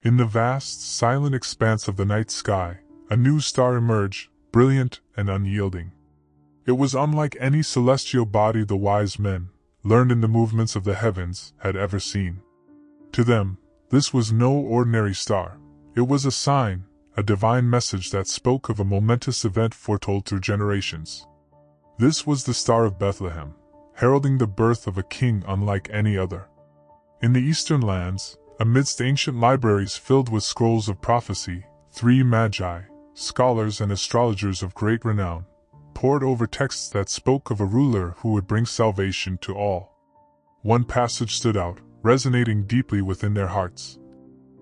In the vast, silent expanse of the night sky, a new star emerged, brilliant and unyielding. It was unlike any celestial body the wise men, learned in the movements of the heavens, had ever seen. To them, this was no ordinary star. It was a sign, a divine message that spoke of a momentous event foretold through generations. This was the Star of Bethlehem, heralding the birth of a king unlike any other. In the eastern lands, amidst ancient libraries filled with scrolls of prophecy, 3 magi, scholars and astrologers of great renown, pored over texts that spoke of a ruler who would bring salvation to all. One passage stood out, resonating deeply within their hearts.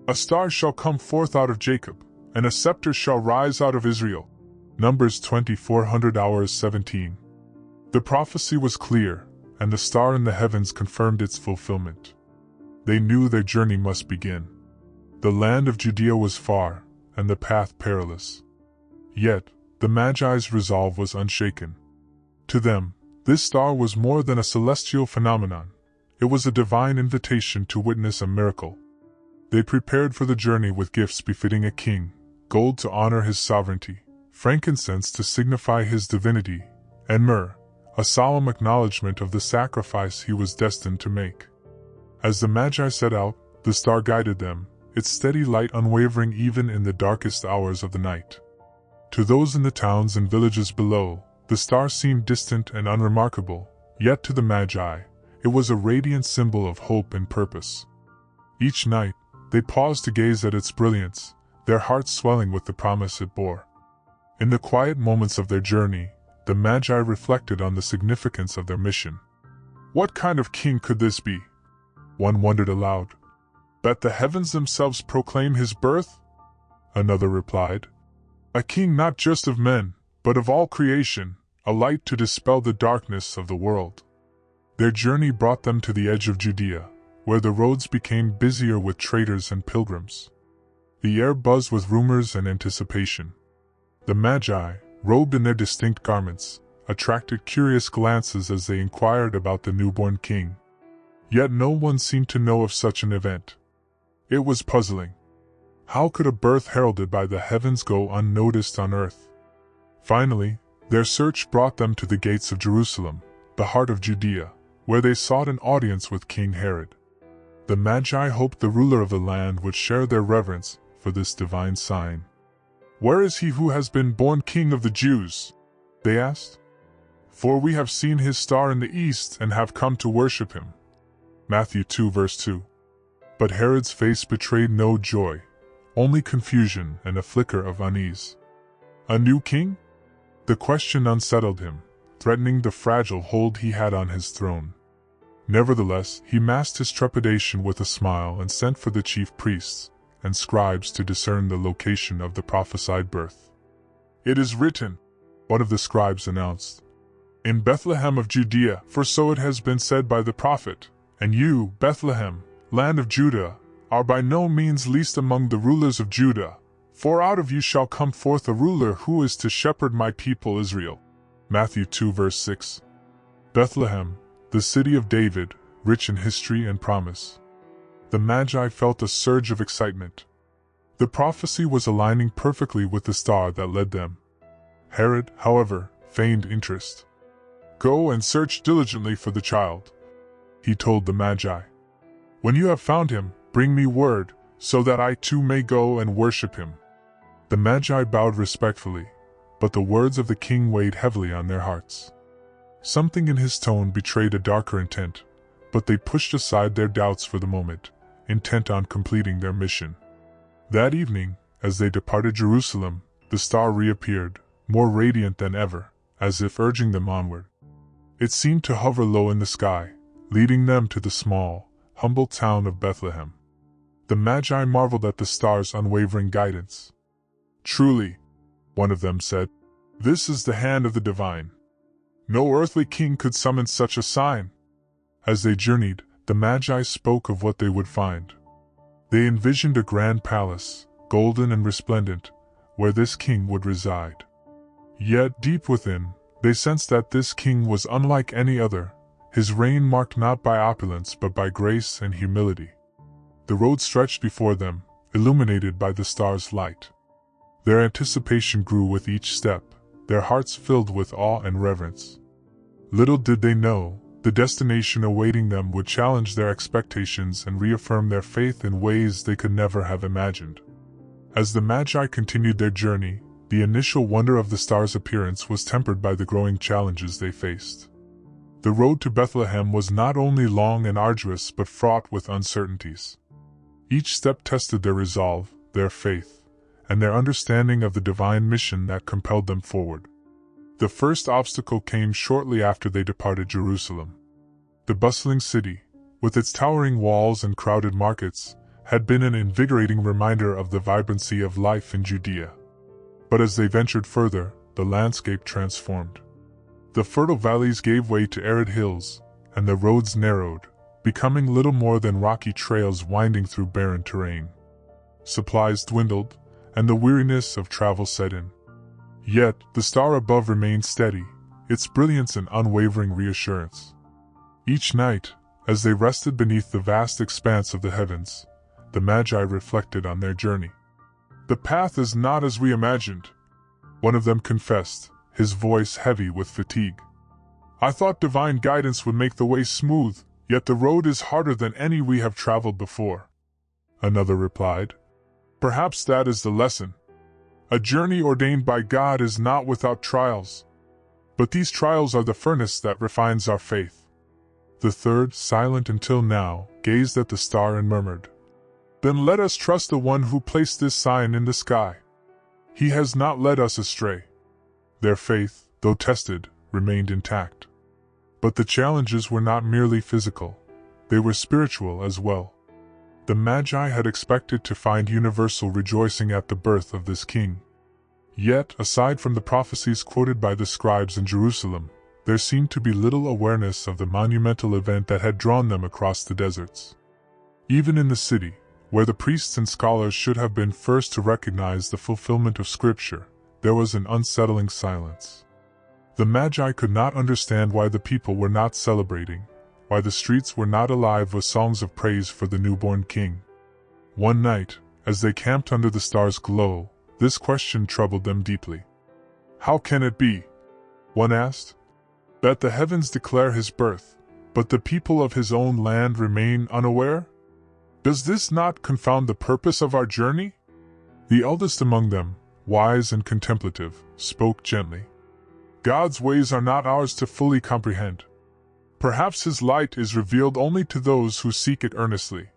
"A star shall come forth out of Jacob, and a scepter shall rise out of Israel." Numbers 24:17. The prophecy was clear, and the star in the heavens confirmed its fulfillment. They knew their journey must begin. The land of Judea was far, and the path perilous. Yet, the Magi's resolve was unshaken. To them, this star was more than a celestial phenomenon. It was a divine invitation to witness a miracle. They prepared for the journey with gifts befitting a king: gold to honor his sovereignty, frankincense to signify his divinity, and myrrh, a solemn acknowledgement of the sacrifice he was destined to make. As the Magi set out, the star guided them, its steady light unwavering even in the darkest hours of the night. To those in the towns and villages below, the star seemed distant and unremarkable, yet to the Magi, it was a radiant symbol of hope and purpose. Each night, they paused to gaze at its brilliance, their hearts swelling with the promise it bore. In the quiet moments of their journey, the Magi reflected on the significance of their mission. What kind of king could this be? One wondered aloud. That the heavens themselves proclaim his birth? Another replied. A king not just of men, but of all creation, a light to dispel the darkness of the world. Their journey brought them to the edge of Judea, where the roads became busier with traders and pilgrims. The air buzzed with rumors and anticipation. The Magi, robed in their distinct garments, attracted curious glances as they inquired about the newborn king. Yet no one seemed to know of such an event. It was puzzling. How could a birth heralded by the heavens go unnoticed on earth? Finally, their search brought them to the gates of Jerusalem, the heart of Judea, where they sought an audience with King Herod. The Magi hoped the ruler of the land would share their reverence for this divine sign. "Where is he who has been born King of the Jews?" they asked. "For we have seen his star in the east and have come to worship him." Matthew 2:2. But Herod's face betrayed no joy, only confusion and a flicker of unease. A new king? The question unsettled him, threatening the fragile hold he had on his throne. Nevertheless, he masked his trepidation with a smile and sent for the chief priests and scribes to discern the location of the prophesied birth. "It is written," one of the scribes announced, "in Bethlehem of Judea, for so it has been said by the prophet, and you, Bethlehem, land of Judah, are by no means least among the rulers of Judah, for out of you shall come forth a ruler who is to shepherd my people Israel." Matthew 2:6. Bethlehem, the city of David, rich in history and promise. The Magi felt a surge of excitement. The prophecy was aligning perfectly with the star that led them. Herod, however, feigned interest. "Go and search diligently for the child," he told the Magi. "When you have found him, bring me word, so that I too may go and worship him." The Magi bowed respectfully, but the words of the king weighed heavily on their hearts. Something in his tone betrayed a darker intent, but they pushed aside their doubts for the moment, intent on completing their mission. That evening, as they departed Jerusalem, the star reappeared, more radiant than ever, as if urging them onward. It seemed to hover low in the sky, leading them to the small, humble town of Bethlehem. The Magi marveled at the star's unwavering guidance. "Truly," one of them said, "this is the hand of the divine. No earthly king could summon such a sign." As they journeyed, the Magi spoke of what they would find. They envisioned a grand palace, golden and resplendent, where this king would reside. Yet deep within, they sensed that this king was unlike any other, his reign marked not by opulence but by grace and humility. The road stretched before them, illuminated by the star's light. Their anticipation grew with each step, their hearts filled with awe and reverence. Little did they know, the destination awaiting them would challenge their expectations and reaffirm their faith in ways they could never have imagined. As the Magi continued their journey, the initial wonder of the star's appearance was tempered by the growing challenges they faced. The road to Bethlehem was not only long and arduous but fraught with uncertainties. Each step tested their resolve, their faith, and their understanding of the divine mission that compelled them forward. The first obstacle came shortly after they departed Jerusalem. The bustling city, with its towering walls and crowded markets, had been an invigorating reminder of the vibrancy of life in Judea. But as they ventured further, the landscape transformed. The fertile valleys gave way to arid hills, and the roads narrowed, becoming little more than rocky trails winding through barren terrain. Supplies dwindled, and the weariness of travel set in. Yet, the star above remained steady, its brilliance an unwavering reassurance. Each night, as they rested beneath the vast expanse of the heavens, the Magi reflected on their journey. "The path is not as we imagined," one of them confessed, his voice heavy with fatigue. "I thought divine guidance would make the way smooth, yet the road is harder than any we have traveled before." Another replied, "Perhaps that is the lesson. A journey ordained by God is not without trials. But these trials are the furnace that refines our faith." The third, silent until now, gazed at the star and murmured, "Then let us trust the one who placed this sign in the sky. He has not led us astray." Their faith, though tested, remained intact. But the challenges were not merely physical, they were spiritual as well. The Magi had expected to find universal rejoicing at the birth of this king. Yet, aside from the prophecies quoted by the scribes in Jerusalem, there seemed to be little awareness of the monumental event that had drawn them across the deserts. Even in the city, where the priests and scholars should have been first to recognize the fulfillment of Scripture, there was an unsettling silence. The Magi could not understand why the people were not celebrating, why the streets were not alive with songs of praise for the newborn king. One night, as they camped under the star's glow, this question troubled them deeply. "How can it be," one asked, "that the heavens declare his birth, but the people of his own land remain unaware? Does this not confound the purpose of our journey?" The eldest among them, wise and contemplative, spoke gently. "God's ways are not ours to fully comprehend. Perhaps his light is revealed only to those who seek it earnestly.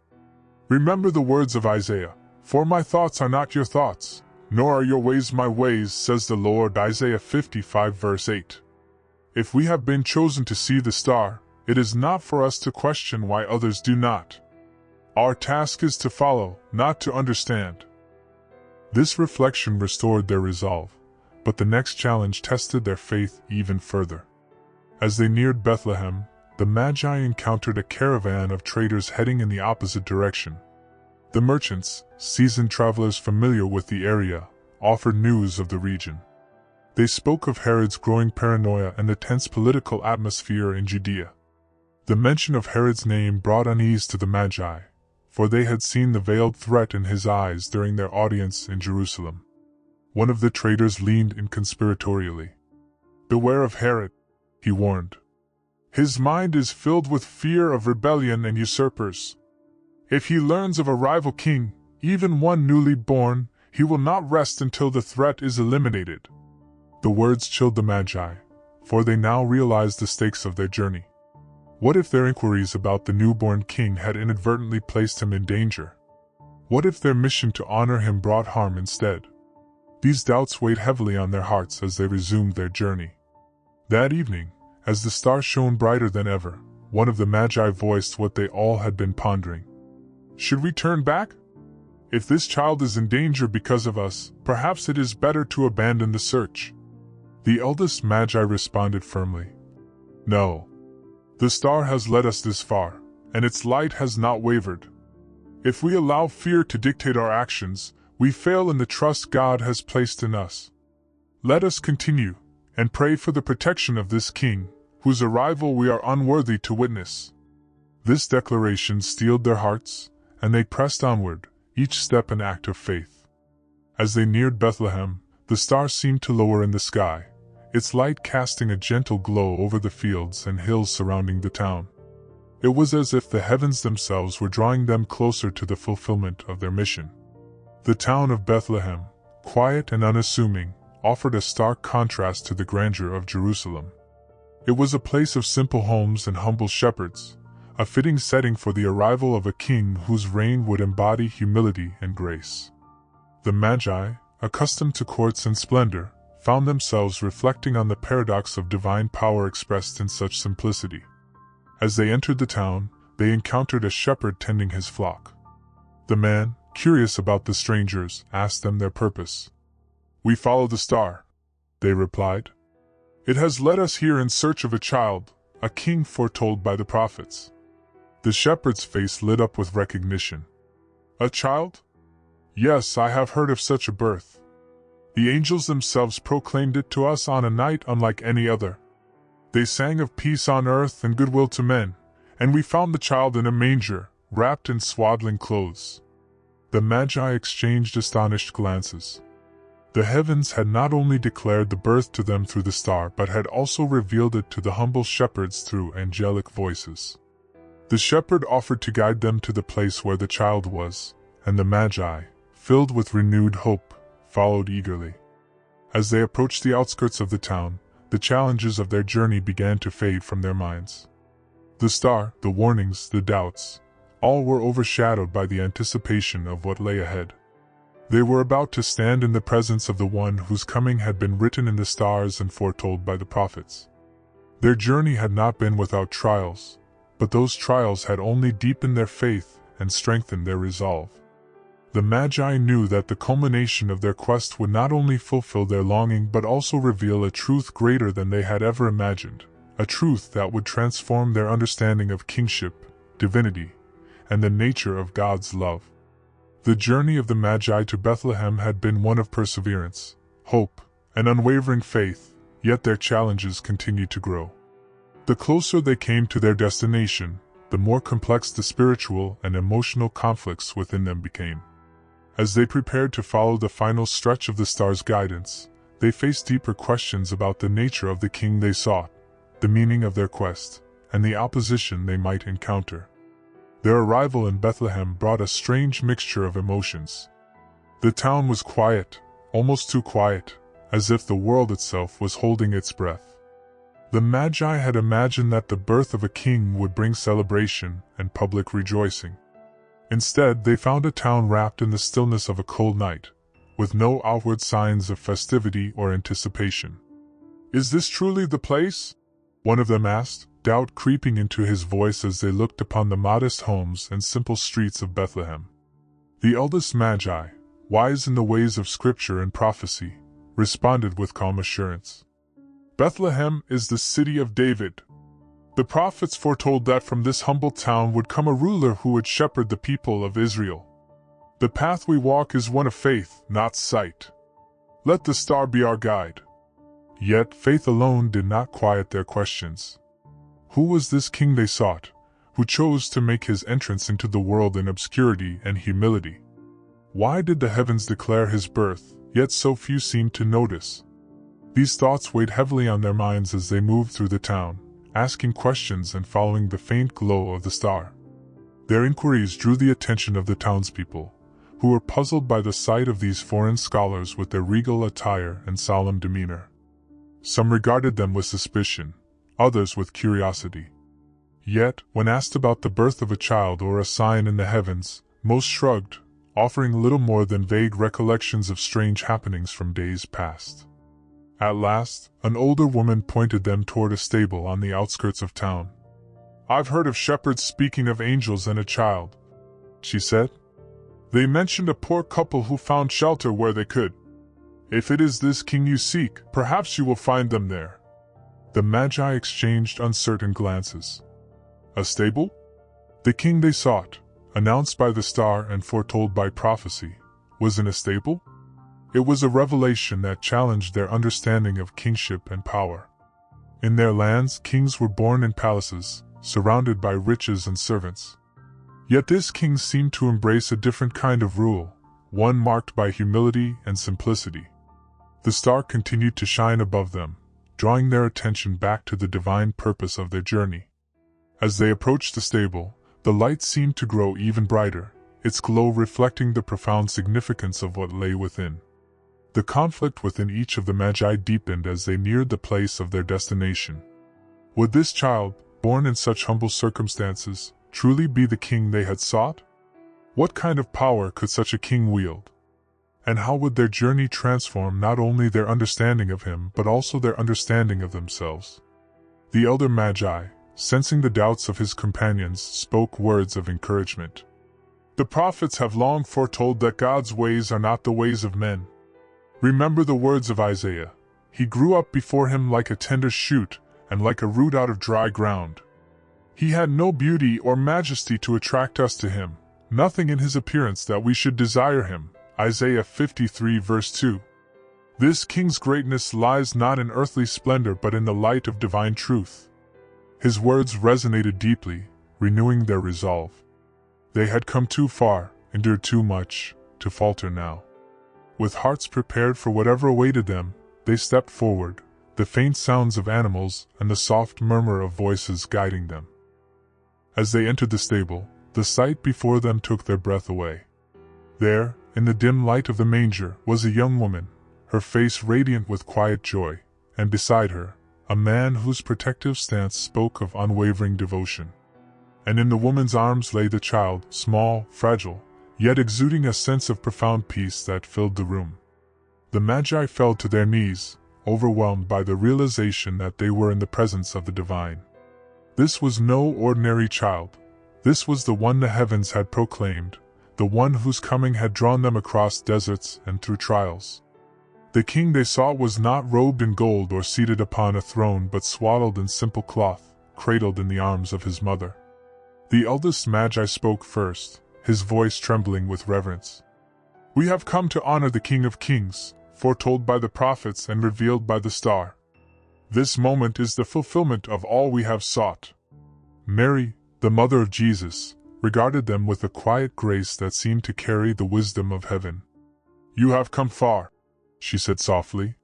Remember the words of Isaiah, 'For my thoughts are not your thoughts, nor are your ways my ways, says the Lord.' Isaiah 55 verse 8. If we have been chosen to see the star, it is not for us to question why others do not. Our task is to follow, not to understand." This reflection restored their resolve, but the next challenge tested their faith even further. As they neared Bethlehem, the Magi encountered a caravan of traders heading in the opposite direction. The merchants, seasoned travelers familiar with the area, offered news of the region. They spoke of Herod's growing paranoia and the tense political atmosphere in Judea. The mention of Herod's name brought unease to the Magi, for they had seen the veiled threat in his eyes during their audience in Jerusalem. One of the traders leaned in conspiratorially. "Beware of Herod," he warned. "His mind is filled with fear of rebellion and usurpers. If he learns of a rival king, even one newly born, he will not rest until the threat is eliminated." The words chilled the Magi, for they now realized the stakes of their journey. What if their inquiries about the newborn king had inadvertently placed him in danger? What if their mission to honor him brought harm instead? These doubts weighed heavily on their hearts as they resumed their journey. That evening, as the star shone brighter than ever, one of the Magi voiced what they all had been pondering. "Should we turn back? If this child is in danger because of us, perhaps it is better to abandon the search." The eldest Magi responded firmly, "No. The star has led us this far, and its light has not wavered. If we allow fear to dictate our actions, we fail in the trust God has placed in us. Let us continue, and pray for the protection of this king, whose arrival we are unworthy to witness." This declaration steeled their hearts, and they pressed onward, each step an act of faith. As they neared Bethlehem, the star seemed to lower in the sky, its light casting a gentle glow over the fields and hills surrounding the town. It was as if the heavens themselves were drawing them closer to the fulfillment of their mission. The town of Bethlehem, quiet and unassuming, offered a stark contrast to the grandeur of Jerusalem. It was a place of simple homes and humble shepherds, a fitting setting for the arrival of a king whose reign would embody humility and grace. The Magi, accustomed to courts and splendor, found themselves reflecting on the paradox of divine power expressed in such simplicity. As they entered the town, they encountered a shepherd tending his flock. The man, curious about the strangers, asked them their purpose. "We follow the star," they replied. "It has led us here in search of a child, a king foretold by the prophets." The shepherd's face lit up with recognition. "A child? Yes, I have heard of such a birth. The angels themselves proclaimed it to us on a night unlike any other. They sang of peace on earth and goodwill to men, and we found the child in a manger, wrapped in swaddling clothes." The Magi exchanged astonished glances. The heavens had not only declared the birth to them through the star but had also revealed it to the humble shepherds through angelic voices. The shepherd offered to guide them to the place where the child was, and the Magi, filled with renewed hope, followed eagerly. As they approached the outskirts of the town, the challenges of their journey began to fade from their minds. The star, the warnings, the doubts, all were overshadowed by the anticipation of what lay ahead. They were about to stand in the presence of the one whose coming had been written in the stars and foretold by the prophets. Their journey had not been without trials, but those trials had only deepened their faith and strengthened their resolve. The Magi knew that the culmination of their quest would not only fulfill their longing but also reveal a truth greater than they had ever imagined, a truth that would transform their understanding of kingship, divinity, and the nature of God's love. The journey of the Magi to Bethlehem had been one of perseverance, hope, and unwavering faith, yet their challenges continued to grow. The closer they came to their destination, the more complex the spiritual and emotional conflicts within them became. As they prepared to follow the final stretch of the star's guidance, they faced deeper questions about the nature of the king they sought, the meaning of their quest, and the opposition they might encounter. Their arrival in Bethlehem brought a strange mixture of emotions. The town was quiet, almost too quiet, as if the world itself was holding its breath. The Magi had imagined that the birth of a king would bring celebration and public rejoicing. Instead, they found a town wrapped in the stillness of a cold night, with no outward signs of festivity or anticipation. "Is this truly the place?" one of them asked, doubt creeping into his voice as they looked upon the modest homes and simple streets of Bethlehem. The eldest Magi, wise in the ways of scripture and prophecy, responded with calm assurance. "Bethlehem is the city of David. The prophets foretold that from this humble town would come a ruler who would shepherd the people of Israel. The path we walk is one of faith, not sight. Let the star be our guide." Yet faith alone did not quiet their questions. Who was this king they sought, who chose to make his entrance into the world in obscurity and humility? Why did the heavens declare his birth, yet so few seemed to notice? These thoughts weighed heavily on their minds as they moved through the town, asking questions and following the faint glow of the star. Their inquiries drew the attention of the townspeople, who were puzzled by the sight of these foreign scholars with their regal attire and solemn demeanor. Some regarded them with suspicion, others with curiosity. Yet, when asked about the birth of a child or a sign in the heavens, most shrugged, offering little more than vague recollections of strange happenings from days past. At last, an older woman pointed them toward a stable on the outskirts of town. "I've heard of shepherds speaking of angels and a child," she said. "They mentioned a poor couple who found shelter where they could. If it is this king you seek, perhaps you will find them there." The Magi exchanged uncertain glances. A stable? The king they sought, announced by the star and foretold by prophecy, was in a stable? It was a revelation that challenged their understanding of kingship and power. In their lands, kings were born in palaces, surrounded by riches and servants. Yet this king seemed to embrace a different kind of rule, one marked by humility and simplicity. The star continued to shine above them, drawing their attention back to the divine purpose of their journey. As they approached the stable, the light seemed to grow even brighter, its glow reflecting the profound significance of what lay within. The conflict within each of the Magi deepened as they neared the place of their destination. Would this child, born in such humble circumstances, truly be the king they had sought? What kind of power could such a king wield? And how would their journey transform not only their understanding of him but also their understanding of themselves? The elder Magi, sensing the doubts of his companions, spoke words of encouragement. The prophets have long foretold that God's ways are not the ways of men. Remember the words of Isaiah. He grew up before him like a tender shoot, and like a root out of dry ground. He had no beauty or majesty to attract us to him, nothing in his appearance that we should desire him. Isaiah 53 verse 2. This king's greatness lies not in earthly splendor but in the light of divine truth. His words resonated deeply, renewing their resolve. They had come too far, endured too much, to falter now. With hearts prepared for whatever awaited them, they stepped forward, the faint sounds of animals and the soft murmur of voices guiding them. As they entered the stable, the sight before them took their breath away. There, in the dim light of the manger, was a young woman, her face radiant with quiet joy, and beside her, a man whose protective stance spoke of unwavering devotion. And in the woman's arms lay the child, small, fragile, yet exuding a sense of profound peace that filled the room. The Magi fell to their knees, overwhelmed by the realization that they were in the presence of the divine. This was no ordinary child. This was the one the heavens had proclaimed, the one whose coming had drawn them across deserts and through trials. The king they sought was not robed in gold or seated upon a throne but swaddled in simple cloth, cradled in the arms of his mother. The eldest Magi spoke first, his voice trembling with reverence. "We have come to honor the King of Kings, foretold by the prophets and revealed by the star. This moment is the fulfillment of all we have sought." Mary, the mother of Jesus, regarded them with a quiet grace that seemed to carry the wisdom of heaven. "You have come far," she said softly.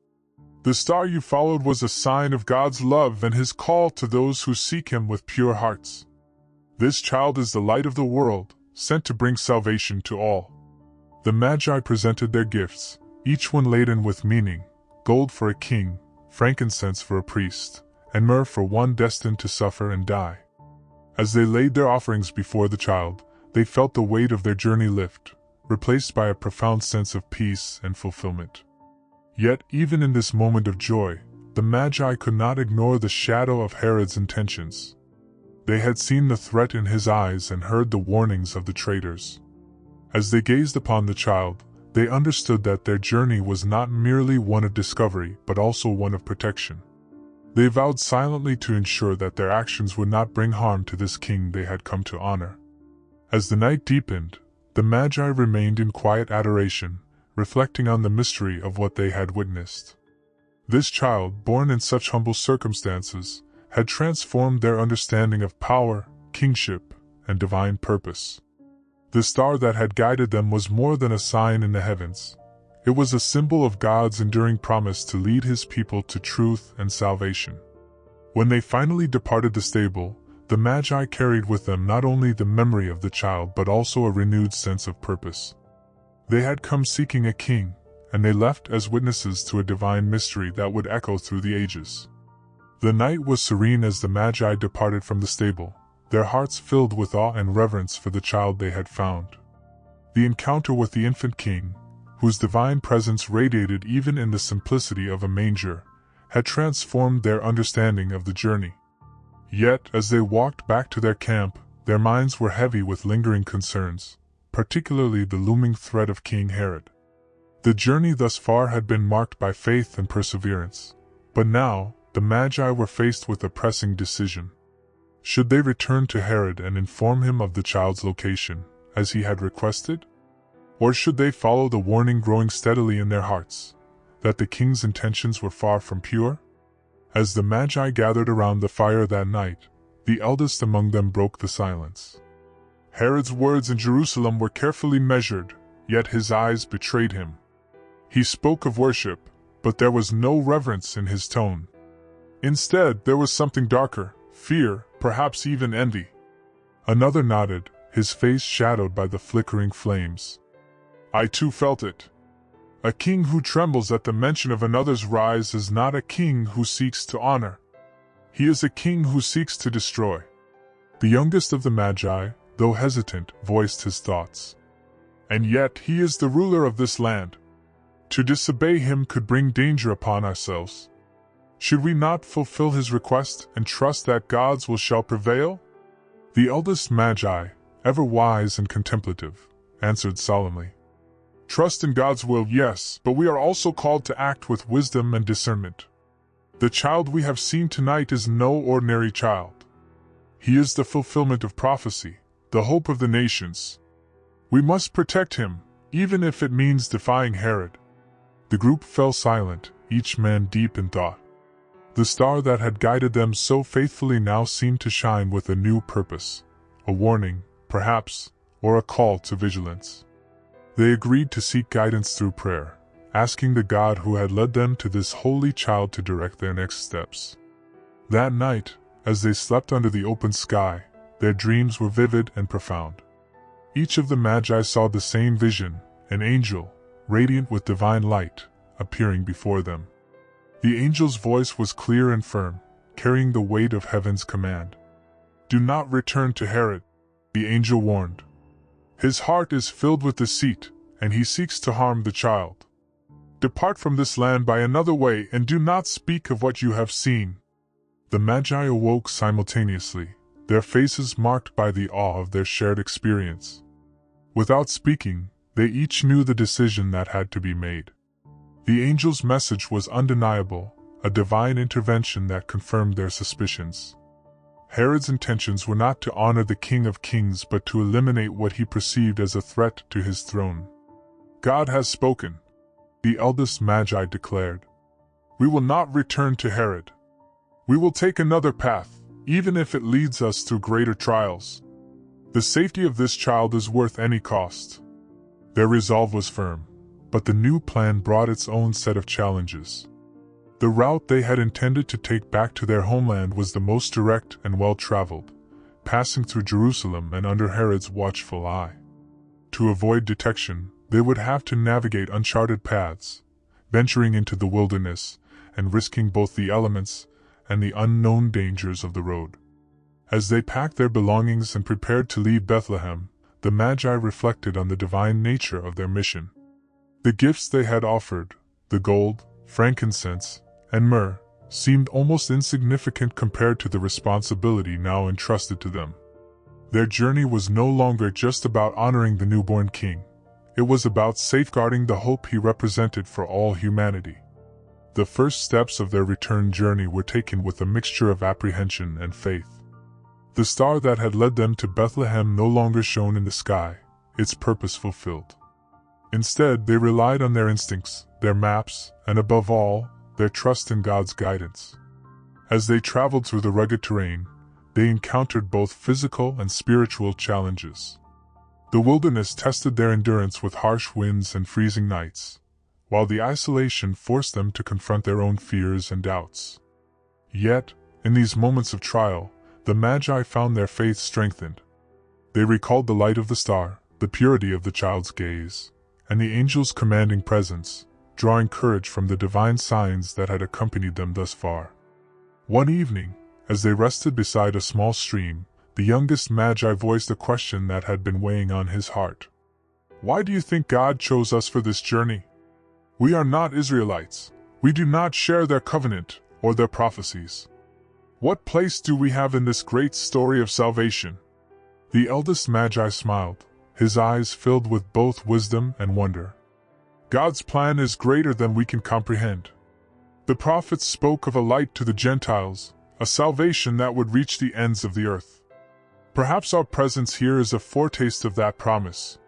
"The star you followed was a sign of God's love and his call to those who seek him with pure hearts. This child is the light of the world, sent to bring salvation to all." The Magi presented their gifts, each one laden with meaning: gold for a king, frankincense for a priest, and myrrh for one destined to suffer and die. As they laid their offerings before the child, they felt the weight of their journey lift, replaced by a profound sense of peace and fulfillment. Yet, even in this moment of joy, the Magi could not ignore the shadow of Herod's intentions. They had seen the threat in his eyes and heard the warnings of the traitors. As they gazed upon the child, they understood that their journey was not merely one of discovery but also one of protection. They vowed silently to ensure that their actions would not bring harm to this king they had come to honor. As the night deepened, the Magi remained in quiet adoration, reflecting on the mystery of what they had witnessed. This child, born in such humble circumstances, had transformed their understanding of power, kingship, and divine purpose. The star that had guided them was more than a sign in the heavens. It was a symbol of God's enduring promise to lead his people to truth and salvation. When they finally departed the stable, the Magi carried with them not only the memory of the child but also a renewed sense of purpose. They had come seeking a king, and they left as witnesses to a divine mystery that would echo through the ages. The night was serene as the Magi departed from the stable, their hearts filled with awe and reverence for the child they had found. The encounter with the infant king, whose divine presence radiated even in the simplicity of a manger, had transformed their understanding of the journey. Yet, as they walked back to their camp, their minds were heavy with lingering concerns, particularly the looming threat of King Herod. The journey thus far had been marked by faith and perseverance, but now, the Magi were faced with a pressing decision. Should they return to Herod and inform him of the child's location, as he had requested? Or should they follow the warning growing steadily in their hearts, that the king's intentions were far from pure? As the Magi gathered around the fire that night, the eldest among them broke the silence. Herod's words in Jerusalem were carefully measured, yet his eyes betrayed him. He spoke of worship, but there was no reverence in his tone. Instead, there was something darker, fear, perhaps even envy. Another nodded, his face shadowed by the flickering flames. I too felt it. A king who trembles at the mention of another's rise is not a king who seeks to honor. He is a king who seeks to destroy. The youngest of the Magi, though hesitant, voiced his thoughts. And yet he is the ruler of this land. To disobey him could bring danger upon ourselves. Should we not fulfill his request and trust that God's will shall prevail? The eldest Magi, ever wise and contemplative, answered solemnly. Trust in God's will, yes, but we are also called to act with wisdom and discernment. The child we have seen tonight is no ordinary child. He is the fulfillment of prophecy, the hope of the nations. We must protect him, even if it means defying Herod. The group fell silent, each man deep in thought. The star that had guided them so faithfully now seemed to shine with a new purpose, a warning, perhaps, or a call to vigilance. They agreed to seek guidance through prayer, asking the God who had led them to this holy child to direct their next steps. That night, as they slept under the open sky, their dreams were vivid and profound. Each of the Magi saw the same vision, an angel, radiant with divine light, appearing before them. The angel's voice was clear and firm, carrying the weight of heaven's command. Do not return to Herod, the angel warned. His heart is filled with deceit, and he seeks to harm the child. Depart from this land by another way and do not speak of what you have seen. The Magi awoke simultaneously, their faces marked by the awe of their shared experience. Without speaking, they each knew the decision that had to be made. The angel's message was undeniable, a divine intervention that confirmed their suspicions. Herod's intentions were not to honor the King of Kings but to eliminate what he perceived as a threat to his throne. God has spoken, the eldest Magi declared. We will not return to Herod. We will take another path, even if it leads us through greater trials. The safety of this child is worth any cost. Their resolve was firm, but the new plan brought its own set of challenges. The route they had intended to take back to their homeland was the most direct and well-traveled, passing through Jerusalem and under Herod's watchful eye. To avoid detection, they would have to navigate uncharted paths, venturing into the wilderness and risking both the elements and the unknown dangers of the road. As they packed their belongings and prepared to leave Bethlehem, the Magi reflected on the divine nature of their mission. The gifts they had offered, the gold, frankincense, and myrrh, seemed almost insignificant compared to the responsibility now entrusted to them. Their journey was no longer just about honoring the newborn king. It was about safeguarding the hope he represented for all humanity. The first steps of their return journey were taken with a mixture of apprehension and faith. The star that had led them to Bethlehem no longer shone in the sky, its purpose fulfilled. Instead, they relied on their instincts, their maps, and above all, their trust in God's guidance. As they traveled through the rugged terrain, they encountered both physical and spiritual challenges. The wilderness tested their endurance with harsh winds and freezing nights, while the isolation forced them to confront their own fears and doubts. Yet, in these moments of trial, the Magi found their faith strengthened. They recalled the light of the star, the purity of the child's gaze, and the angel's commanding presence, drawing courage from the divine signs that had accompanied them thus far. One evening, as they rested beside a small stream, the youngest Magi voiced a question that had been weighing on his heart. Why do you think God chose us for this journey? We are not Israelites. We do not share their covenant or their prophecies. What place do we have in this great story of salvation? The eldest Magi smiled, his eyes filled with both wisdom and wonder. God's plan is greater than we can comprehend. The prophets spoke of a light to the Gentiles, a salvation that would reach the ends of the earth. Perhaps our presence here is a foretaste of that promise.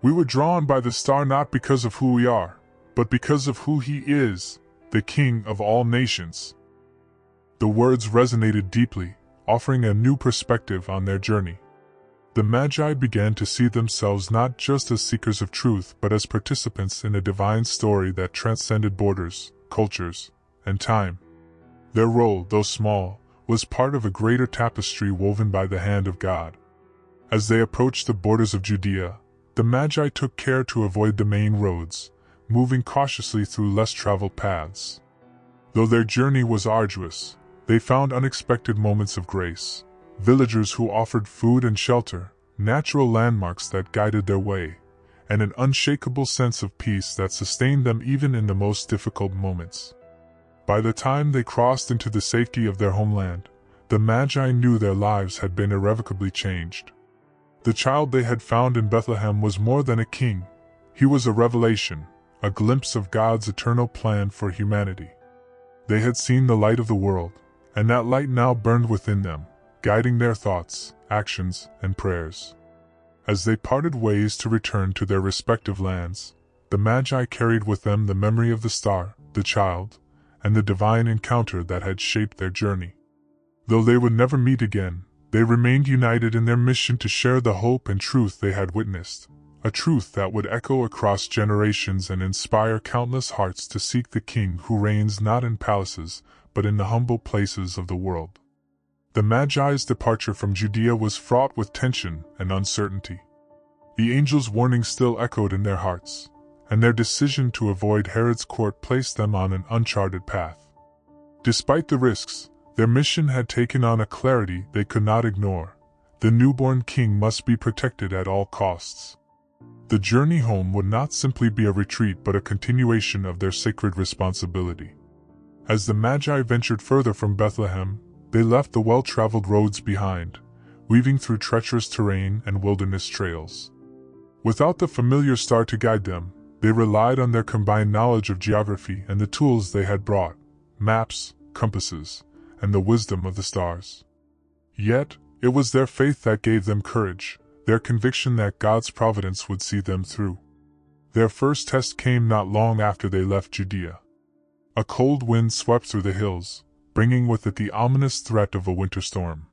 We were drawn by the star not because of who we are, but because of who he is, the King of all nations. The words resonated deeply, offering a new perspective on their journey. The Magi began to see themselves not just as seekers of truth but as participants in a divine story that transcended borders, cultures, and time. Their role, though small, was part of a greater tapestry woven by the hand of God. As they approached the borders of Judea, the Magi took care to avoid the main roads, moving cautiously through less traveled paths. Though their journey was arduous, they found unexpected moments of grace, villagers who offered food and shelter, natural landmarks that guided their way, and an unshakable sense of peace that sustained them even in the most difficult moments. By the time they crossed into the safety of their homeland, the Magi knew their lives had been irrevocably changed. The child they had found in Bethlehem was more than a king. He was a revelation, a glimpse of God's eternal plan for humanity. They had seen the light of the world, and that light now burned within them, guiding their thoughts, actions, and prayers. As they parted ways to return to their respective lands, the Magi carried with them the memory of the star, the child, and the divine encounter that had shaped their journey. Though they would never meet again, they remained united in their mission to share the hope and truth they had witnessed, a truth that would echo across generations and inspire countless hearts to seek the King who reigns not in palaces, but in the humble places of the world. The Magi's departure from Judea was fraught with tension and uncertainty. The angel's warning still echoed in their hearts, and their decision to avoid Herod's court placed them on an uncharted path. Despite the risks, their mission had taken on a clarity they could not ignore. The newborn king must be protected at all costs. The journey home would not simply be a retreat but a continuation of their sacred responsibility. As the Magi ventured further from Bethlehem, they left the well-traveled roads behind, weaving through treacherous terrain and wilderness trails. Without the familiar star to guide them, they relied on their combined knowledge of geography and the tools they had brought, maps, compasses, and the wisdom of the stars. Yet, it was their faith that gave them courage, their conviction that God's providence would see them through. Their first test came not long after they left Judea. A cold wind swept through the hills, bringing with it the ominous threat of a winter storm.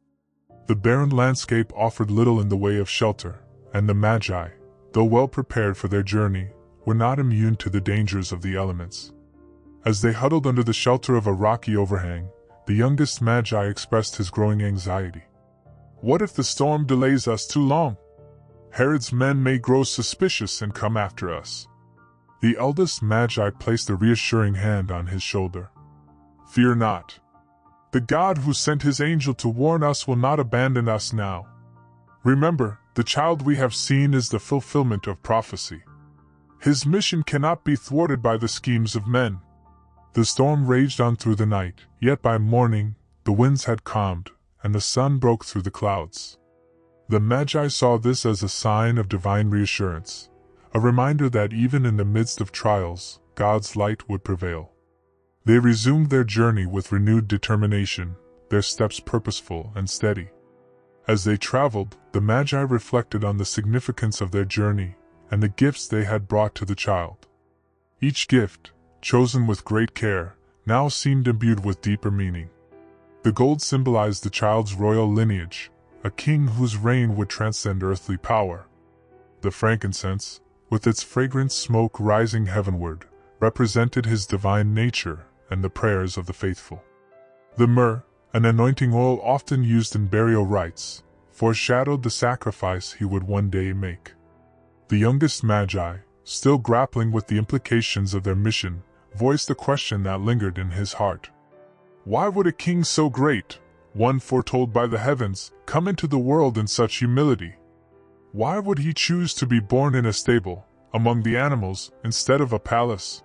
The barren landscape offered little in the way of shelter, and the Magi, though well prepared for their journey, were not immune to the dangers of the elements. As they huddled under the shelter of a rocky overhang, the youngest Magi expressed his growing anxiety. "What if the storm delays us too long? Herod's men may grow suspicious and come after us." The eldest Magi placed a reassuring hand on his shoulder. "Fear not. The God who sent his angel to warn us will not abandon us now. Remember, the child we have seen is the fulfillment of prophecy. His mission cannot be thwarted by the schemes of men." The storm raged on through the night, yet by morning, the winds had calmed, and the sun broke through the clouds. The Magi saw this as a sign of divine reassurance, a reminder that even in the midst of trials, God's light would prevail. They resumed their journey with renewed determination, their steps purposeful and steady. As they traveled, the Magi reflected on the significance of their journey and the gifts they had brought to the child. Each gift, chosen with great care, now seemed imbued with deeper meaning. The gold symbolized the child's royal lineage, a king whose reign would transcend earthly power. The frankincense, with its fragrant smoke rising heavenward, represented his divine nature and the prayers of the faithful. The myrrh, an anointing oil often used in burial rites, foreshadowed the sacrifice he would one day make. The youngest Magi, still grappling with the implications of their mission, voiced a question that lingered in his heart. Why would a king so great, one foretold by the heavens, come into the world in such humility? Why would he choose to be born in a stable, among the animals, instead of a palace?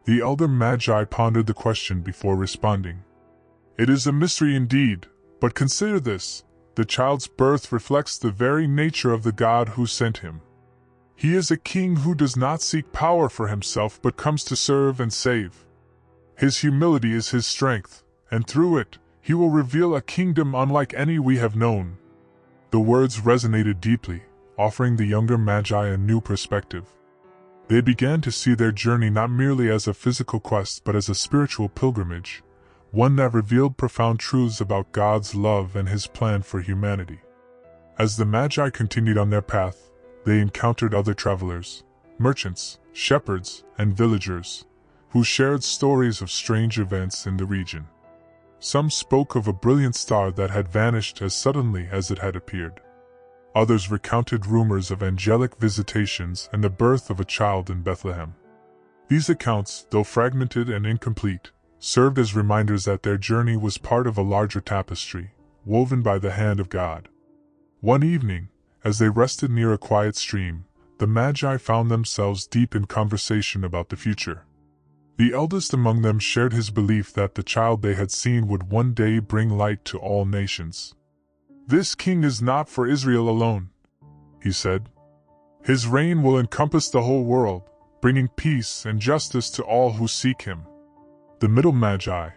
The elder Magi pondered the question before responding. It is a mystery indeed, but consider this: the child's birth reflects the very nature of the God who sent him. He is a king who does not seek power for himself but comes to serve and save. His humility is his strength, and through it, he will reveal a kingdom unlike any we have known. The words resonated deeply, offering the younger Magi a new perspective. They began to see their journey not merely as a physical quest but as a spiritual pilgrimage, one that revealed profound truths about God's love and his plan for humanity. As the Magi continued on their path, they encountered other travelers, merchants, shepherds, and villagers, who shared stories of strange events in the region. Some spoke of a brilliant star that had vanished as suddenly as it had appeared. Others recounted rumors of angelic visitations and the birth of a child in Bethlehem. These accounts, though fragmented and incomplete, served as reminders that their journey was part of a larger tapestry, woven by the hand of God. One evening, as they rested near a quiet stream, the Magi found themselves deep in conversation about the future. The eldest among them shared his belief that the child they had seen would one day bring light to all nations. "This king is not for Israel alone," he said. "His reign will encompass the whole world, bringing peace and justice to all who seek him." The middle Magi,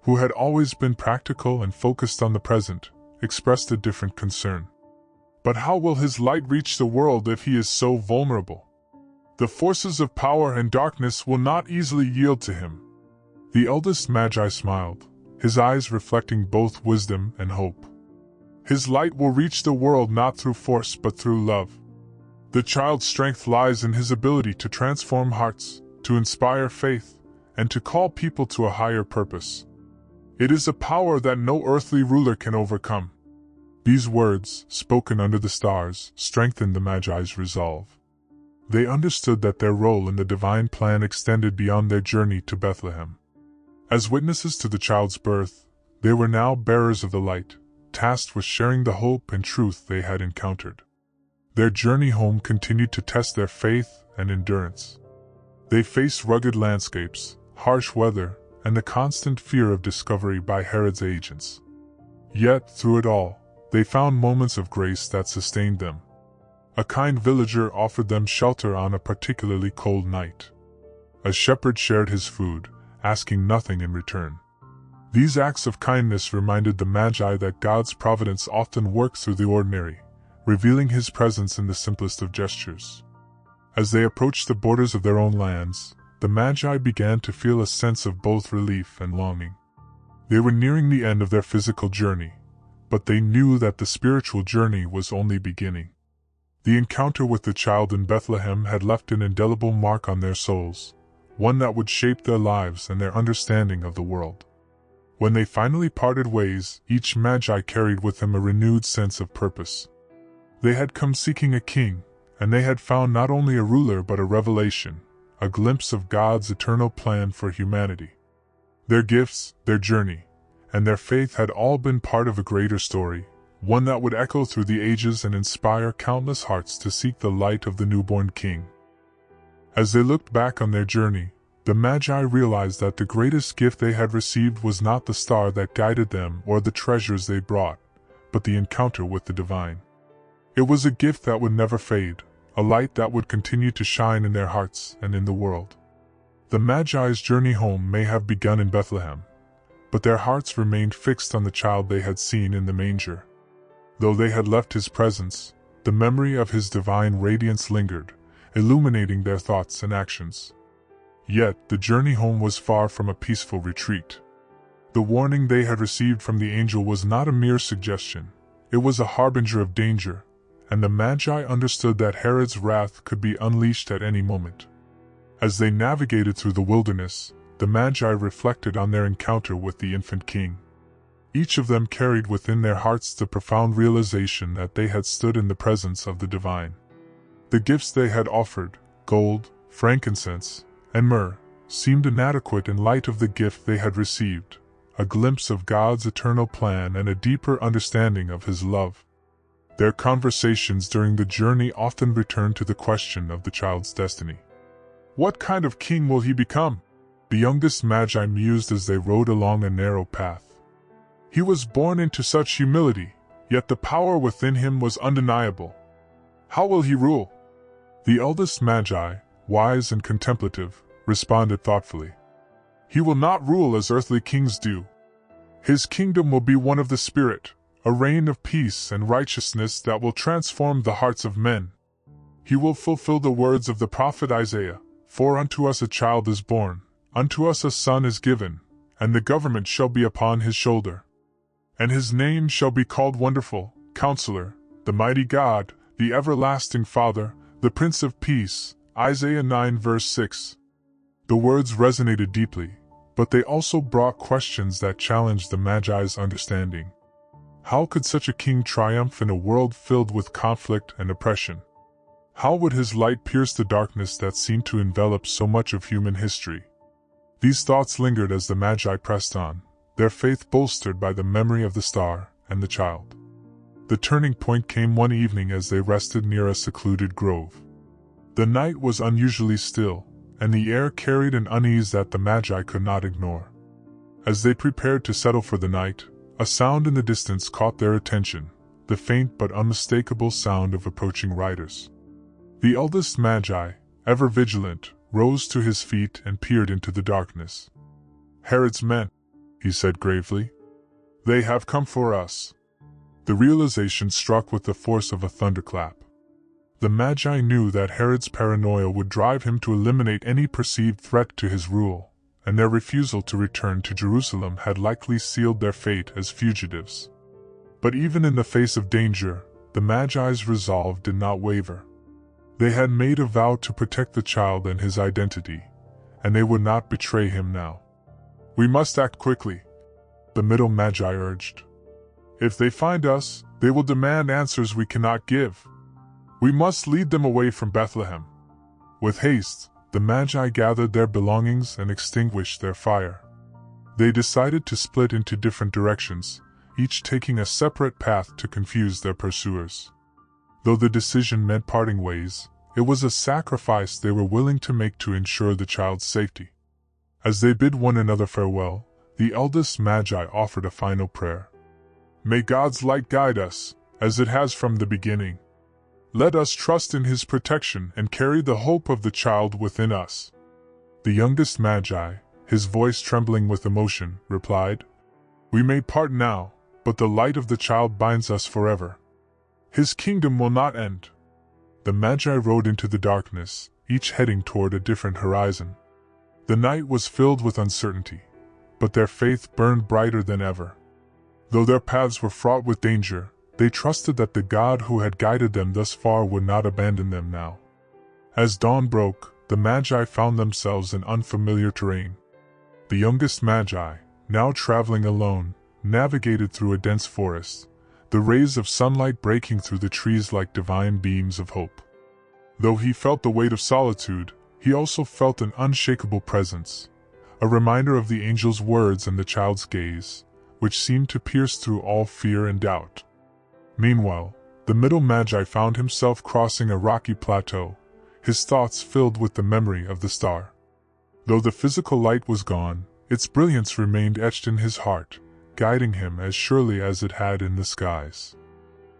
who had always been practical and focused on the present, expressed a different concern. "But how will his light reach the world if he is so vulnerable? The forces of power and darkness will not easily yield to him." The eldest Magi smiled, his eyes reflecting both wisdom and hope. "His light will reach the world not through force but through love. The child's strength lies in his ability to transform hearts, to inspire faith, and to call people to a higher purpose. It is a power that no earthly ruler can overcome." These words, spoken under the stars, strengthened the Magi's resolve. They understood that their role in the divine plan extended beyond their journey to Bethlehem. As witnesses to the child's birth, they were now bearers of the light, tasked with sharing the hope and truth they had encountered. Their journey home continued to test their faith and endurance. They faced rugged landscapes, harsh weather, and the constant fear of discovery by Herod's agents. Yet, through it all, they found moments of grace that sustained them. A kind villager offered them shelter on a particularly cold night. A shepherd shared his food, asking nothing in return. These acts of kindness reminded the Magi that God's providence often works through the ordinary, revealing his presence in the simplest of gestures. As they approached the borders of their own lands, the Magi began to feel a sense of both relief and longing. They were nearing the end of their physical journey, but they knew that the spiritual journey was only beginning. The encounter with the child in Bethlehem had left an indelible mark on their souls, one that would shape their lives and their understanding of the world. When they finally parted ways, each Magi carried with him a renewed sense of purpose. They had come seeking a king, and they had found not only a ruler but a revelation, a glimpse of God's eternal plan for humanity. Their gifts, their journey, and their faith had all been part of a greater story, one that would echo through the ages and inspire countless hearts to seek the light of the newborn King. As they looked back on their journey, the Magi realized that the greatest gift they had received was not the star that guided them or the treasures they brought, but the encounter with the divine. It was a gift that would never fade, a light that would continue to shine in their hearts and in the world. The Magi's journey home may have begun in Bethlehem, but their hearts remained fixed on the child they had seen in the manger. Though they had left his presence, the memory of his divine radiance lingered, illuminating their thoughts and actions. Yet, the journey home was far from a peaceful retreat. The warning they had received from the angel was not a mere suggestion, it was a harbinger of danger, and the Magi understood that Herod's wrath could be unleashed at any moment. As they navigated through the wilderness, the Magi reflected on their encounter with the infant king. Each of them carried within their hearts the profound realization that they had stood in the presence of the divine. The gifts they had offered, gold, frankincense, and myrrh, seemed inadequate in light of the gift they had received, a glimpse of God's eternal plan and a deeper understanding of His love. Their conversations during the journey often returned to the question of the child's destiny. What kind of king will he become? The youngest Magi mused as they rode along a narrow path. He was born into such humility, yet the power within him was undeniable. How will he rule? The eldest Magi, wise and contemplative, responded thoughtfully. He will not rule as earthly kings do. His kingdom will be one of the Spirit, a reign of peace and righteousness that will transform the hearts of men. He will fulfill the words of the prophet Isaiah, "For unto us a child is born, unto us a son is given, and the government shall be upon his shoulder. And his name shall be called Wonderful, Counselor, the mighty God, the everlasting Father, the Prince of Peace. Isaiah 9 verse 6. The words resonated deeply, but they also brought questions that challenged the Magi's understanding. How could such a king triumph in a world filled with conflict and oppression? How would his light pierce the darkness that seemed to envelop so much of human history? These thoughts lingered as the Magi pressed on, their faith bolstered by the memory of the star and the child. The turning point came one evening as they rested near a secluded grove. The night was unusually still, and the air carried an unease that the Magi could not ignore. As they prepared to settle for the night, a sound in the distance caught their attention, the faint but unmistakable sound of approaching riders. The eldest Magi, ever vigilant, rose to his feet and peered into the darkness. "Herod's men," he said gravely. "They have come for us." The realization struck with the force of a thunderclap. The Magi knew that Herod's paranoia would drive him to eliminate any perceived threat to his rule, and their refusal to return to Jerusalem had likely sealed their fate as fugitives. But even in the face of danger, the Magi's resolve did not waver. They had made a vow to protect the child and his identity, and they would not betray him now. "We must act quickly," the middle Magi urged. "If they find us, they will demand answers we cannot give. We must lead them away from Bethlehem." With haste, the Magi gathered their belongings and extinguished their fire. They decided to split into different directions, each taking a separate path to confuse their pursuers. Though the decision meant parting ways, it was a sacrifice they were willing to make to ensure the child's safety. As they bid one another farewell, the eldest Magi offered a final prayer. "May God's light guide us, as it has from the beginning. Let us trust in His protection and carry the hope of the child within us." The youngest Magi, his voice trembling with emotion, replied, "We may part now, but the light of the child binds us forever. His kingdom will not end." The Magi rode into the darkness, each heading toward a different horizon. The night was filled with uncertainty, but their faith burned brighter than ever. Though their paths were fraught with danger, they trusted that the God who had guided them thus far would not abandon them now. As dawn broke, the Magi found themselves in unfamiliar terrain. The youngest Magi, now traveling alone, navigated through a dense forest, the rays of sunlight breaking through the trees like divine beams of hope. Though he felt the weight of solitude, he also felt an unshakable presence, a reminder of the angel's words and the child's gaze, which seemed to pierce through all fear and doubt. Meanwhile, the middle Magi found himself crossing a rocky plateau, his thoughts filled with the memory of the star. Though the physical light was gone, its brilliance remained etched in his heart, guiding him as surely as it had in the skies.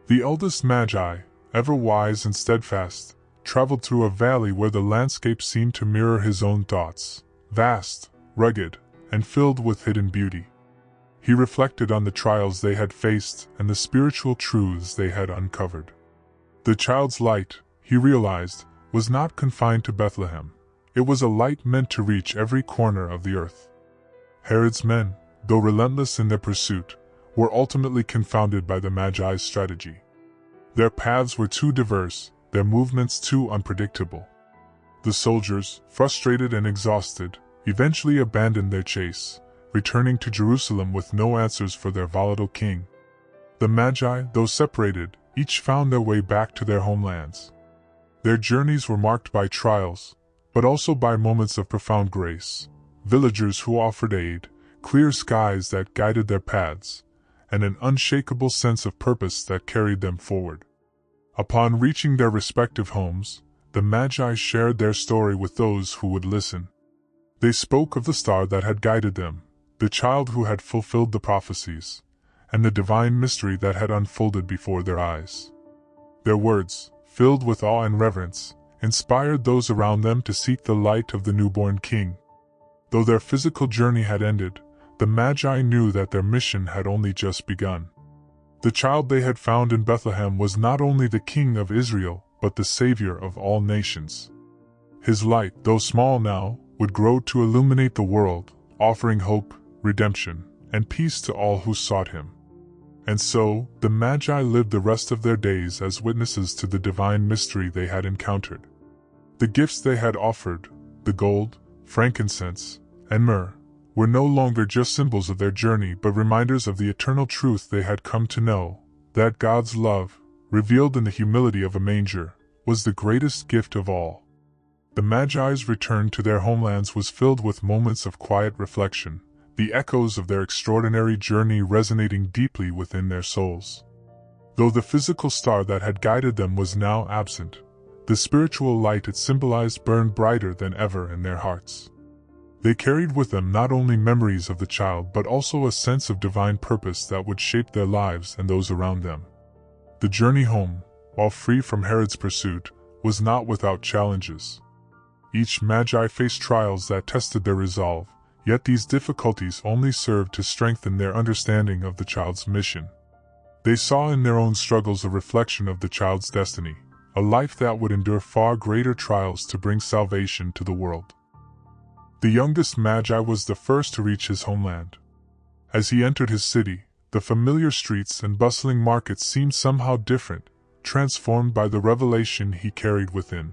The eldest Magi, ever wise and steadfast, traveled through a valley where the landscape seemed to mirror his own thoughts, vast, rugged, and filled with hidden beauty. He reflected on the trials they had faced and the spiritual truths they had uncovered. The child's light, he realized, was not confined to Bethlehem. It was a light meant to reach every corner of the earth. Herod's men, though relentless in their pursuit, were ultimately confounded by the Magi's strategy. Their paths were too diverse, their movements too unpredictable. The soldiers, frustrated and exhausted, eventually abandoned their chase, returning to Jerusalem with no answers for their volatile king. The Magi, though separated, each found their way back to their homelands. Their journeys were marked by trials, but also by moments of profound grace, villagers who offered aid, clear skies that guided their paths, and an unshakable sense of purpose that carried them forward. Upon reaching their respective homes, the Magi shared their story with those who would listen. They spoke of the star that had guided them, the child who had fulfilled the prophecies, and the divine mystery that had unfolded before their eyes. Their words, filled with awe and reverence, inspired those around them to seek the light of the newborn king. Though their physical journey had ended, the Magi knew that their mission had only just begun. The child they had found in Bethlehem was not only the King of Israel, but the Savior of all nations. His light, though small now, would grow to illuminate the world, offering hope, redemption, and peace to all who sought him. And so, the Magi lived the rest of their days as witnesses to the divine mystery they had encountered. The gifts they had offered, the gold, frankincense, and myrrh, were no longer just symbols of their journey but reminders of the eternal truth they had come to know, that God's love, revealed in the humility of a manger, was the greatest gift of all. The Magi's return to their homelands was filled with moments of quiet reflection, the echoes of their extraordinary journey resonating deeply within their souls. Though the physical star that had guided them was now absent, the spiritual light it symbolized burned brighter than ever in their hearts. They carried with them not only memories of the child but also a sense of divine purpose that would shape their lives and those around them. The journey home, while free from Herod's pursuit, was not without challenges. Each Magi faced trials that tested their resolve, yet these difficulties only served to strengthen their understanding of the child's mission. They saw in their own struggles a reflection of the child's destiny, a life that would endure far greater trials to bring salvation to the world. The youngest Magi was the first to reach his homeland. As he entered his city, the familiar streets and bustling markets seemed somehow different, transformed by the revelation he carried within.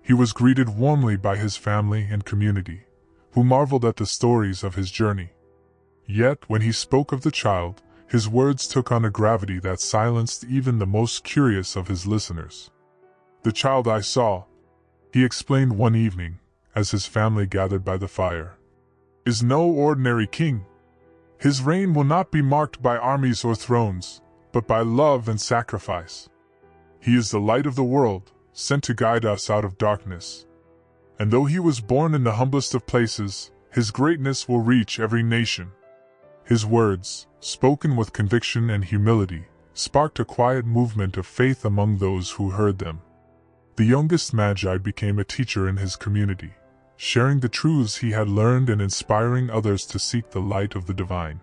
He was greeted warmly by his family and community, who marveled at the stories of his journey. Yet, when he spoke of the child, his words took on a gravity that silenced even the most curious of his listeners. "The child I saw," he explained one evening, as his family gathered by the fire, "is no ordinary king. His reign will not be marked by armies or thrones, but by love and sacrifice. He is the light of the world, sent to guide us out of darkness. And though he was born in the humblest of places, his greatness will reach every nation." His words, spoken with conviction and humility, sparked a quiet movement of faith among those who heard them. The youngest Magi became a teacher in his community, sharing the truths he had learned and inspiring others to seek the light of the divine.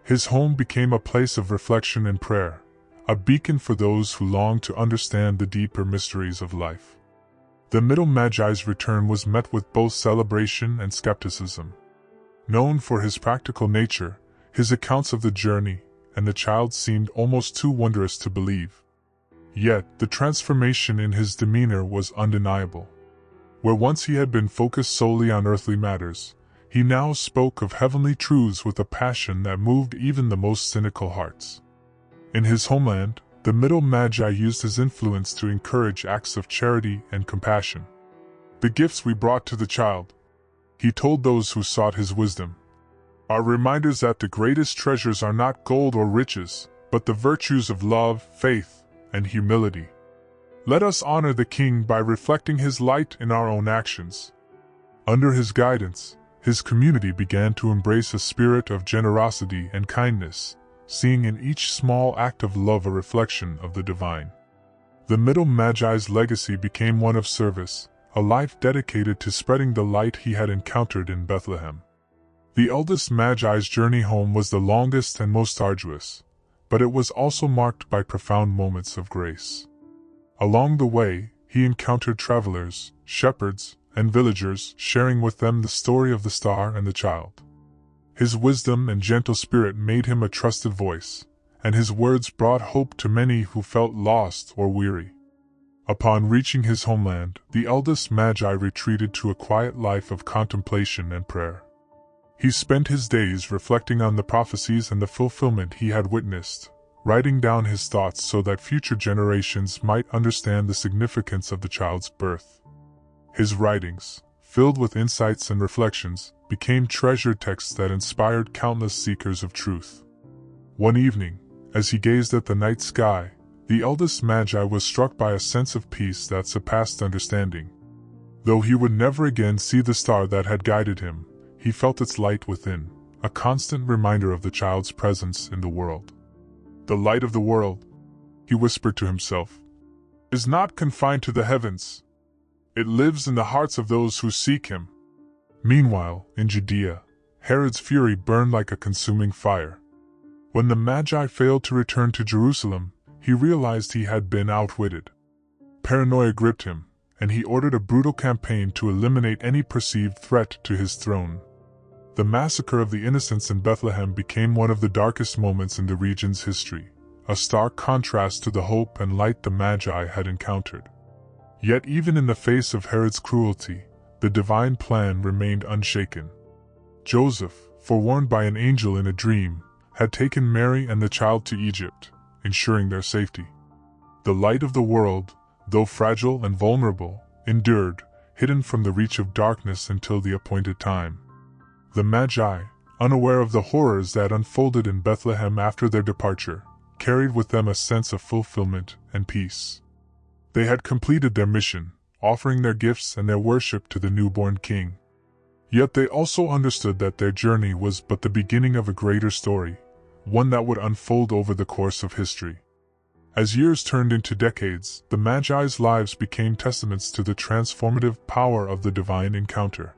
His home became a place of reflection and prayer, a beacon for those who longed to understand the deeper mysteries of life. The middle Magi's return was met with both celebration and skepticism. Known for his practical nature, his accounts of the journey and the child seemed almost too wondrous to believe. Yet, the transformation in his demeanor was undeniable. Where once he had been focused solely on earthly matters, he now spoke of heavenly truths with a passion that moved even the most cynical hearts. In his homeland, the middle Magi used his influence to encourage acts of charity and compassion. "The gifts we brought to the child," he told those who sought his wisdom, "are reminders that the greatest treasures are not gold or riches, but the virtues of love, faith, and humility. Let us honor the King by reflecting his light in our own actions." Under his guidance, his community began to embrace a spirit of generosity and kindness, seeing in each small act of love a reflection of the divine. The middle Magi's legacy became one of service, a life dedicated to spreading the light he had encountered in Bethlehem. The eldest Magi's journey home was the longest and most arduous, but it was also marked by profound moments of grace. Along the way, he encountered travelers, shepherds, and villagers, sharing with them the story of the star and the child. His wisdom and gentle spirit made him a trusted voice, and his words brought hope to many who felt lost or weary. Upon reaching his homeland, the eldest Magi retreated to a quiet life of contemplation and prayer. He spent his days reflecting on the prophecies and the fulfillment he had witnessed, writing down his thoughts so that future generations might understand the significance of the child's birth. His writings, filled with insights and reflections, became treasured texts that inspired countless seekers of truth. One evening, as he gazed at the night sky, the eldest Magi was struck by a sense of peace that surpassed understanding. Though he would never again see the star that had guided him, he felt its light within, a constant reminder of the child's presence in the world. "The light of the world," he whispered to himself, "is not confined to the heavens. It lives in the hearts of those who seek him." Meanwhile, in Judea, Herod's fury burned like a consuming fire. When the Magi failed to return to Jerusalem, he realized he had been outwitted. Paranoia gripped him, and he ordered a brutal campaign to eliminate any perceived threat to his throne. The massacre of the innocents in Bethlehem became one of the darkest moments in the region's history, a stark contrast to the hope and light the Magi had encountered. Yet even in the face of Herod's cruelty, the divine plan remained unshaken. Joseph, forewarned by an angel in a dream, had taken Mary and the child to Egypt, ensuring their safety. The light of the world, though fragile and vulnerable, endured, hidden from the reach of darkness until the appointed time. The Magi, unaware of the horrors that unfolded in Bethlehem after their departure, carried with them a sense of fulfillment and peace. They had completed their mission, offering their gifts and their worship to the newborn king. Yet they also understood that their journey was but the beginning of a greater story, one that would unfold over the course of history. As years turned into decades, the Magi's lives became testaments to the transformative power of the divine encounter.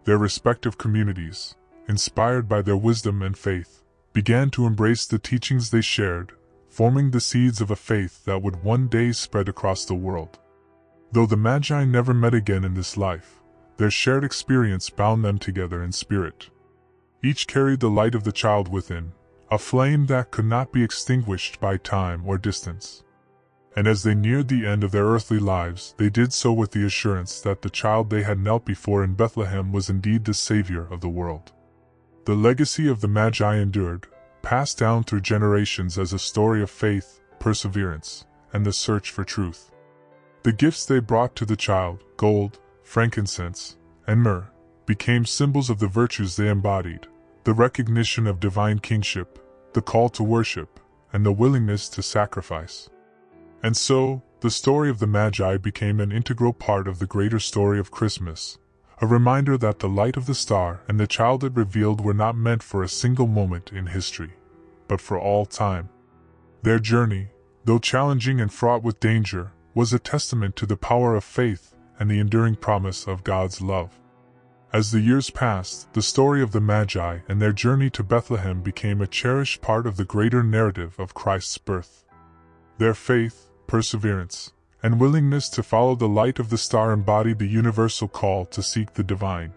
Their respective communities, inspired by their wisdom and faith, began to embrace the teachings they shared, forming the seeds of a faith that would one day spread across the world. Though the Magi never met again in this life, their shared experience bound them together in spirit. Each carried the light of the child within, a flame that could not be extinguished by time or distance. And as they neared the end of their earthly lives, they did so with the assurance that the child they had knelt before in Bethlehem was indeed the Savior of the world. The legacy of the Magi endured, passed down through generations as a story of faith, perseverance, and the search for truth. The gifts they brought to the child, gold, frankincense, and myrrh, became symbols of the virtues they embodied, the recognition of divine kingship, the call to worship, and the willingness to sacrifice. And so, the story of the Magi became an integral part of the greater story of Christmas, a reminder that the light of the star and the child it revealed were not meant for a single moment in history, but for all time. Their journey, though challenging and fraught with danger, was a testament to the power of faith and the enduring promise of God's love. As the years passed, the story of the Magi and their journey to Bethlehem became a cherished part of the greater narrative of Christ's birth. Their faith, perseverance, and willingness to follow the light of the star embodied the universal call to seek the divine.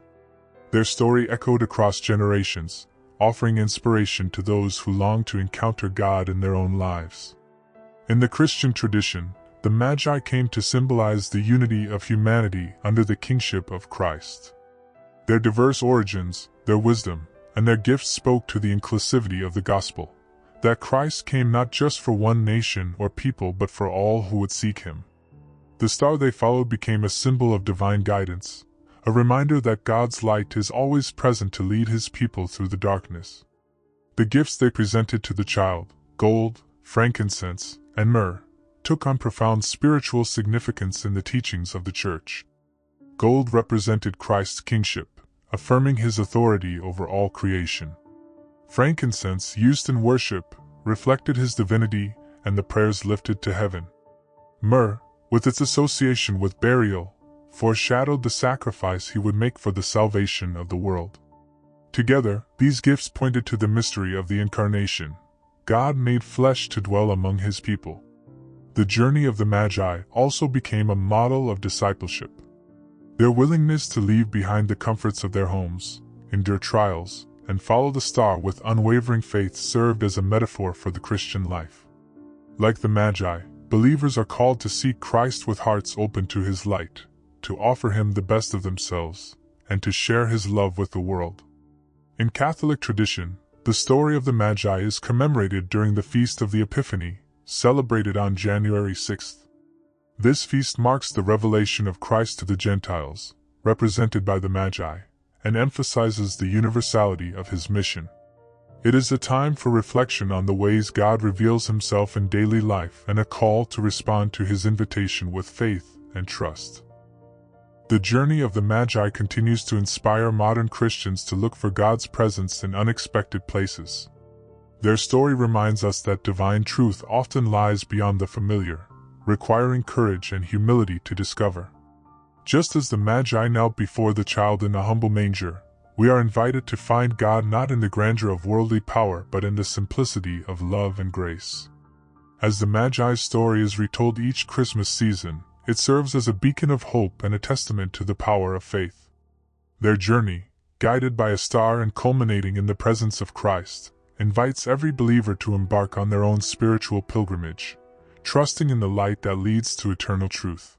Their story echoed across generations, offering inspiration to those who longed to encounter God in their own lives. In the Christian tradition, the Magi came to symbolize the unity of humanity under the kingship of Christ. Their diverse origins, their wisdom, and their gifts spoke to the inclusivity of the gospel, that Christ came not just for one nation or people but for all who would seek him. The star they followed became a symbol of divine guidance, a reminder that God's light is always present to lead his people through the darkness. The gifts they presented to the child, gold, frankincense, and myrrh, took on profound spiritual significance in the teachings of the Church. Gold represented Christ's kingship, affirming his authority over all creation. Frankincense, used in worship, reflected his divinity and the prayers lifted to heaven. Myrrh, with its association with burial, foreshadowed the sacrifice he would make for the salvation of the world. Together, these gifts pointed to the mystery of the Incarnation, God made flesh to dwell among his people. The journey of the Magi also became a model of discipleship. Their willingness to leave behind the comforts of their homes, endure trials, and follow the star with unwavering faith served as a metaphor for the Christian life. Like the Magi, believers are called to seek Christ with hearts open to his light, to offer him the best of themselves, and to share his love with the world. In Catholic tradition, the story of the Magi is commemorated during the Feast of the Epiphany, celebrated on January 6th. This feast marks the revelation of Christ to the Gentiles, represented by the Magi, and emphasizes the universality of his mission. It is a time for reflection on the ways God reveals himself in daily life and a call to respond to his invitation with faith and trust. The journey of the Magi continues to inspire modern Christians to look for God's presence in unexpected places. Their story reminds us that divine truth often lies beyond the familiar, requiring courage and humility to discover. Just as the Magi knelt before the child in a humble manger, we are invited to find God not in the grandeur of worldly power but in the simplicity of love and grace. As the Magi's story is retold each Christmas season, it serves as a beacon of hope and a testament to the power of faith. Their journey, guided by a star and culminating in the presence of Christ, invites every believer to embark on their own spiritual pilgrimage, trusting in the light that leads to eternal truth.